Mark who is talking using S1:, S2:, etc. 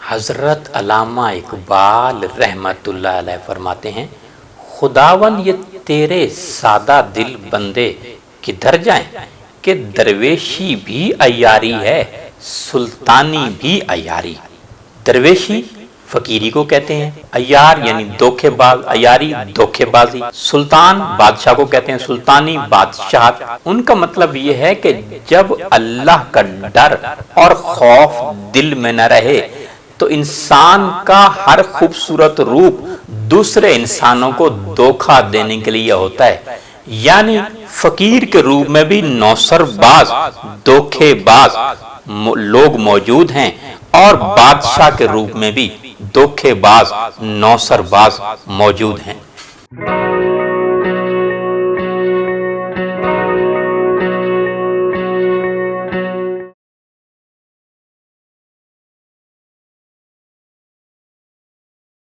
S1: حضرت علامہ اقبال رحمت اللہ علیہ فرماتے ہیں، خداون یہ تیرے سادہ دل بندے کدھر جائیں کہ درویشی بھی عیاری ہے، سلطانی بھی عیاری۔ درویشی فقیری کو کہتے ہیں، عیار یعنی دھوکے باز، عیاری دھوکے بازی، سلطان بادشاہ کو کہتے ہیں، سلطانی بادشاہت۔ ان کا مطلب یہ ہے کہ جب اللہ کا ڈر اور خوف دل میں نہ رہے تو انسان کا ہر خوبصورت روپ دوسرے انسانوں کو دھوکہ دینے کے لیے ہوتا ہے، یعنی فقیر کے روپ میں بھی نوسر باز، دھوکے باز لوگ موجود ہیں، اور بادشاہ کے روپ میں بھی دھوکے باز، نوسر باز موجود ہیں۔